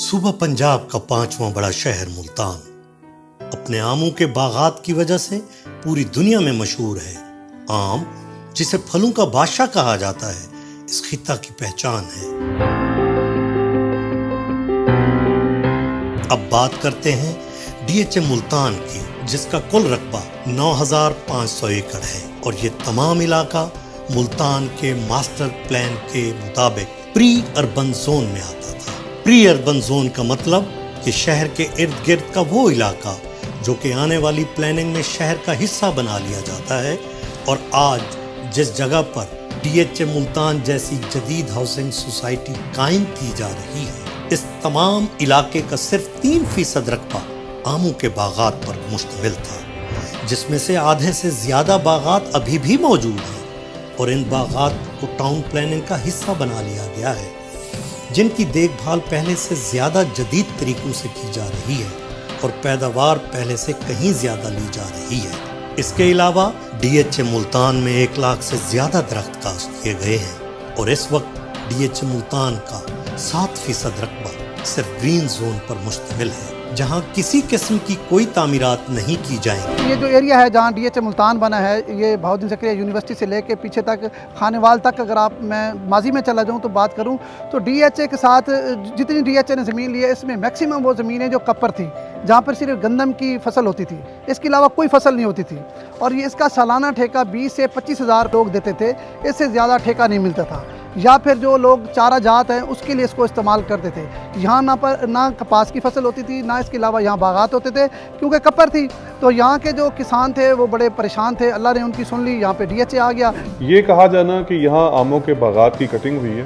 صوبہ پنجاب کا 5واں بڑا شہر ملتان اپنے آموں کے باغات کی وجہ سے پوری دنیا میں مشہور ہے۔ آم جسے پھلوں کا بادشاہ کہا جاتا ہے، اس خطہ کی پہچان ہے۔ اب بات کرتے ہیں ڈی ایچ اے ملتان کی، جس کا کل رقبہ 9500 ایکڑ ہے، اور یہ تمام علاقہ ملتان کے ماسٹر پلان کے مطابق پری اربن زون میں آتا تھا۔ پری اربن زون کا مطلب کہ شہر کے ارد گرد کا وہ علاقہ جو کہ آنے والی پلاننگ میں شہر کا حصہ بنا لیا جاتا ہے، اور آج جس جگہ پر ڈی ایچ اے ملتان جیسی جدید ہاؤسنگ سوسائٹی قائم کی جا رہی ہے، اس تمام علاقے کا صرف 3% رقبہ آموں کے باغات پر مشتمل تھا، جس میں سے آدھے سے زیادہ باغات ابھی بھی موجود ہیں، اور ان باغات کو ٹاؤن پلاننگ کا حصہ بنا لیا گیا ہے، جن کی دیکھ بھال پہلے سے زیادہ جدید طریقوں سے کی جا رہی ہے اور پیداوار پہلے سے کہیں زیادہ لی جا رہی ہے۔ اس کے علاوہ ڈی ایچ اے ملتان میں 1 لاکھ سے زیادہ درخت کاشت کیے گئے ہیں، اور اس وقت ڈی ایچ اے ملتان کا 7% رقبہ صرف گرین زون پر مشتمل ہے، جہاں کسی قسم کی کوئی تعمیرات نہیں کی جائیں گی۔ یہ جو ایریا ہے جہاں ڈی ایچ اے ملتان بنا ہے، یہ بہاؤالدین زکریا یونیورسٹی سے لے کے پیچھے تک خانے وال تک، اگر میں ماضی میں چلا جاؤں تو بات کروں تو ڈی ایچ اے کے ساتھ جتنی ڈی ایچ اے نے زمین لی ہے، اس میں میکسیمم وہ زمینیں جو کپر تھی، جہاں پر صرف گندم کی فصل ہوتی تھی، اس کے علاوہ کوئی فصل نہیں ہوتی تھی، اور یہ اس کا سالانہ ٹھیکہ 20 سے 25 ہزار لوگ دیتے تھے، اس سے زیادہ ٹھیکہ نہیں ملتا تھا، یا پھر جو لوگ چارہ جات ہیں اس کے لیے اس کو استعمال کرتے تھے۔ یہاں نہ کپاس کی فصل ہوتی تھی، نہ اس کے علاوہ یہاں باغات ہوتے تھے، کیونکہ کپر تھی، تو یہاں کے جو کسان تھے وہ بڑے پریشان تھے۔ اللہ نے ان کی سن لی، یہاں پہ ڈی ایچ اے آ گیا۔ یہ کہا جانا کہ یہاں آموں کے باغات کی کٹنگ ہوئی ہے،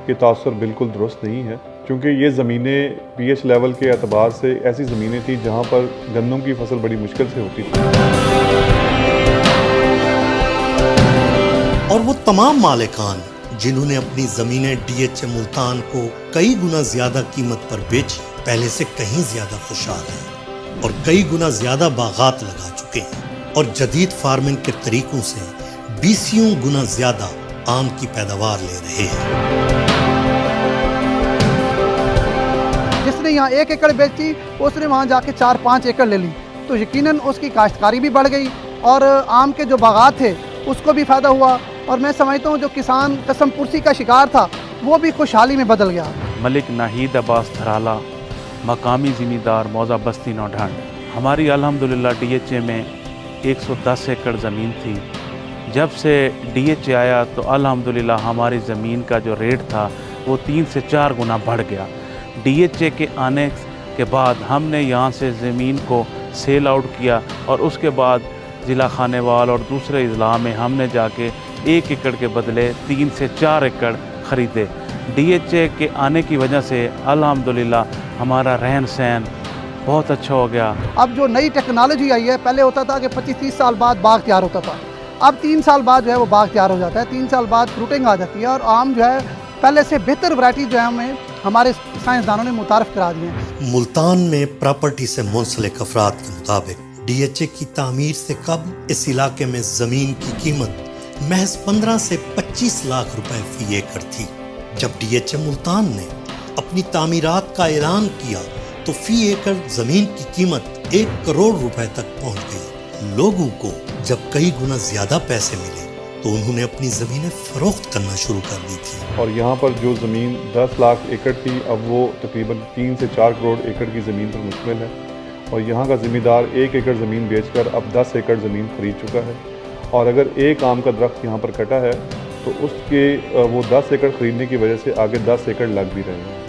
یہ تاثر بالکل درست نہیں ہے، کیونکہ یہ زمینیں پی ایچ لیول کے اعتبار سے ایسی زمینیں تھیں جہاں پر گندم کی فصل بڑی مشکل سے ہوتی تھی۔ اور وہ تمام مالکان جنہوں نے اپنی زمینیں ڈی ایچ اے ملتان کو کئی گنا زیادہ قیمت پر بیچی، پہلے سے کہیں زیادہ خوشحال ہیں، اور کئی گنا زیادہ باغات لگا چکے ہیں، اور جدید فارمنگ کے طریقوں سے 20 گنا زیادہ آم کی پیداوار لے رہے ہیں۔ جس نے یہاں 1 ایکڑ بیچی، اس نے وہاں جا کے 4-5 ایکڑ لے لی، تو یقیناً اس کی کاشتکاری بھی بڑھ گئی، اور آم کے جو باغات تھے اس کو بھی فائدہ ہوا، اور میں سمجھتا ہوں جو کسان قسم پرسی کا شکار تھا وہ بھی خوشحالی میں بدل گیا۔ ملک ناہید عباس تھرالا، مقامی زمیندار موضع بستی نوڈھانڈ۔ ہماری الحمدللہ ڈی ایچ اے میں 110 ایکڑ زمین تھی۔ جب سے ڈی ایچ اے آیا تو الحمدللہ ہماری زمین کا جو ریٹ تھا وہ 3 سے 4 گنا بڑھ گیا۔ ڈی ایچ اے کے آنے کے بعد ہم نے یہاں سے زمین کو سیل آؤٹ کیا، اور اس کے بعد ضلع خانے وال اور دوسرے اضلاع میں ہم نے جا کے 1 ایکڑ کے بدلے 3 سے 4 ایکڑ خریدے۔ ڈی ایچ اے کے آنے کی وجہ سے الحمدللہ ہمارا رہن سہن بہت اچھا ہو گیا۔ اب جو نئی ٹیکنالوجی آئی ہے، پہلے ہوتا تھا کہ 25-30 سال بعد باغ تیار ہوتا تھا، اب 3 سال بعد جو ہے وہ باغ تیار ہو جاتا ہے، 3 سال بعد فروٹنگ آ جاتی ہے، اور آم جو ہے پہلے سے بہتر ورائٹی جو ہے ہمیں ہمارے سائنسدانوں نے متعارف کرا دی ہیں۔ ملتان میں پراپرٹی سے منسلک افراد کے مطابق ڈی ایچ اے کی تعمیر سے قبل اس علاقے میں زمین کی قیمت محض 15 سے 25 لاکھ روپے فی ایکڑ تھی۔ جب ڈی ایچ اے ملتان نے اپنی تعمیرات کا اعلان کیا تو فی ایکڑ زمین کی قیمت 1 کروڑ روپے تک پہنچ گئی۔ لوگوں کو جب کئی گنا زیادہ پیسے ملے تو انہوں نے اپنی زمینیں فروخت کرنا شروع کر دی تھی، اور یہاں پر جو زمین 10 لاکھ ایکڑ تھی، اب وہ تقریباً 3 سے 4 کروڑ ایکڑ کی زمین پر مشتمل ہے، اور یہاں کا زمیندار 1 ایکڑ زمین بیچ کر اب 10 ایکڑ زمین خرید چکا ہے، اور اگر ایک آم کا درخت یہاں پر کٹا ہے تو اس کے وہ 10 ایکڑ خریدنے کی وجہ سے آگے 10 ایکڑ لگ بھی رہے ہیں،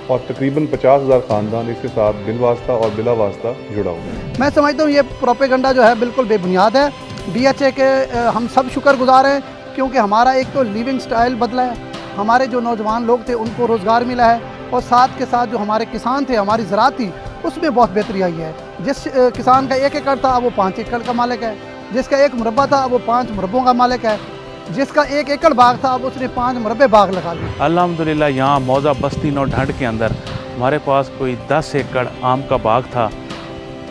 اور تقریباً 50,000 خاندان اس کے ساتھ بالواسطہ اور بلا واسطہ جڑا ہوا ہے۔ میں سمجھتا ہوں یہ پروپیگنڈا جو ہے بالکل بے بنیاد ہے۔ ڈی ایچ اے کے ہم سب شکر گزار ہیں، کیونکہ ہمارا ایک تو لیونگ سٹائل بدلا ہے، ہمارے جو نوجوان لوگ تھے ان کو روزگار ملا ہے، اور ساتھ کے ساتھ جو ہمارے کسان تھے، ہماری زراعت تھی، اس میں بہت بہتری آئی ہے۔ جس کسان کا 1 ایکڑ تھا اب وہ 5 ایکڑ کا مالک ہے، جس کا 1 مربع تھا اب وہ 5 مربوں کا مالک ہے، جس کا 1 ایکڑ باغ تھا اب اس نے 5 مربع باغ لگا لی۔ الحمدللہ یہاں موضع بستی نوڈھانڈ کے اندر ہمارے پاس کوئی 10 ایکڑ آم کا باغ تھا،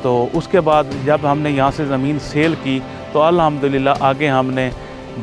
تو اس کے بعد جب ہم نے یہاں سے زمین سیل کی تو الحمدللہ آگے ہم نے